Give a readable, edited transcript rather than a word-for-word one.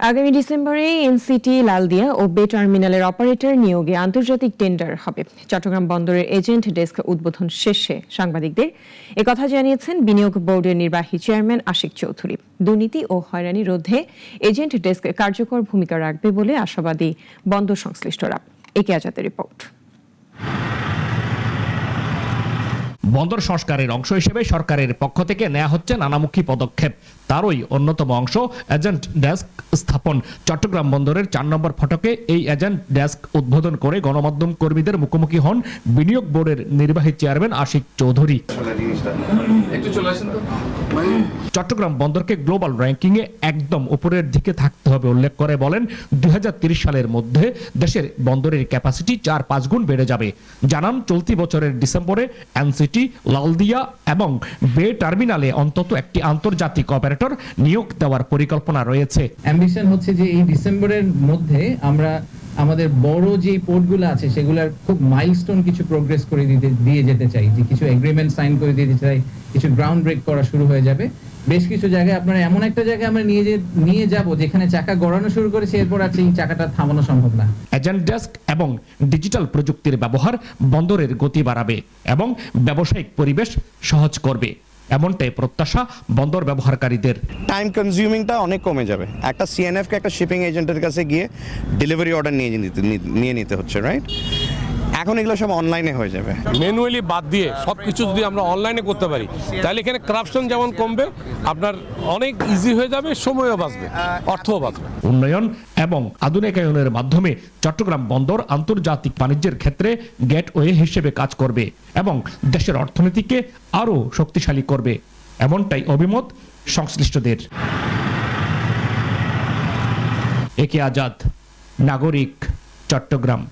আগামী ডিসেম্বরে এনসিটি লালদিয়া ও বে টার্মিনালের অপারেটর নিয়োগে আন্তর্জাতিক টেন্ডার হবে। চট্টগ্রাম বন্দরের এজেন্ট ডেস্ক উদ্বোধন শেষে সাংবাদিকদের একথা জানিয়েছেন বিনিয়োগ বোর্ডের নির্বাহী চেয়ারম্যান আশিক চৌধুরী। দুর্নীতি ও হয়রানি রোধে এজেন্ট ডেস্ক কার্যকর ভূমিকা রাখবে বলে আশাবাদী বন্দর সংশ্লিষ্টরা। একে আজাদের রিপোর্ট। বন্দর সংস্কারের অংশ হিসেবে সরকারের পক্ষ থেকে নেওয়া হচ্ছে নানামুখী পদক্ষেপ। তারই অন্যতম অংশ এজেন্ট ডেস্ক স্থাপন। চট্টগ্রাম বন্দরের 4 নম্বর ফটকে এই এজেন্ট ডেস্ক উদ্বোধন করে গণমাধ্যম কর্মীদের মুখোমুখি হন বিনিয়োগ বোর্ডের নির্বাহী চেয়ারম্যান আশিক চৌধুরী। চট্টগ্রাম বন্দরকে গ্লোবাল র্যাঙ্কিং এ একদম উপরের দিকে থাকতে হবে উল্লেখ করে বলেন 2030 সালের মধ্যে দেশের বন্দরের ক্যাপাসিটি 4-5 গুণ বেড়ে যাবে। জানান চলতি বছরের ডিসেম্বরে এনসিটি লালদিয়া এবং বে টার্মিনালে অন্তত একটি আন্তর্জাতিক অপারেটর নিয়োগ দেওয়ার পরিকল্পনা রয়েছে। অ্যাম্বিশন হচ্ছে যে এই ডিসেম্বরের মধ্যে আমরা আমাদের বড় যে পোর্টগুলো আছে সেগুলোর খুব মাইলস্টোন কিছু প্রোগ্রেস করে দিয়ে যেতে চাই, যে কিছু এগ্রিমেন্ট সাইন করে দিতে চাই, কিছু গ্রাউন্ড ব্রেক করা শুরু হয়ে যাবে। বেশ কিছু জায়গায় আপনারা এমন একটা জায়গায় আমরা নিয়ে যাব যেখানে চাকা গড়ানো শুরু করেছে, এরপর আর সেই চাকাটা থামানো সম্ভব না। এজেন্ট ডেস্ক এবং ডিজিটাল প্রযুক্তির ব্যবহার বন্দরের গতি বাড়াবে এবং ব্যবসায়িক পরিবেশ সহজ করবে, এমনটাই প্রত্যাশা বন্দর ব্যবহারকারীদের। টাইম কনজিউমিংটা অনেক কমে যাবে। একটা সিএনএফ কে একটা শিপিং এজেন্টের কাছে গিয়ে ডেলিভারি অর্ডার নিয়ে নিতে হচ্ছে, রাইট? এখন এগুলো সব অনলাইনে হয়ে যাবে। ম্যানুয়ালি বাদ দিয়ে সবকিছু যদি আমরা অনলাইনে করতে পারি তাহলে এখানে করাপশন যেমন কমবে, আপনার অনেক ইজি হয়ে যাবে, সময়ও বাঁচবে, অর্থও বাঁচবে। উন্নয়ন এবং আধুনিকায়নের মাধ্যমে চট্টগ্রাম বন্দর আন্তর্জাতিক বাণিজ্যের ক্ষেত্রে গেটওয়ে হিসেবে কাজ করবে এবং দেশের অর্থনীতিকে আরও শক্তিশালী করবে, এমনটাই অভিমত সংশ্লিষ্টদের। একে আজাদ, নাগরিক, চট্টগ্রাম।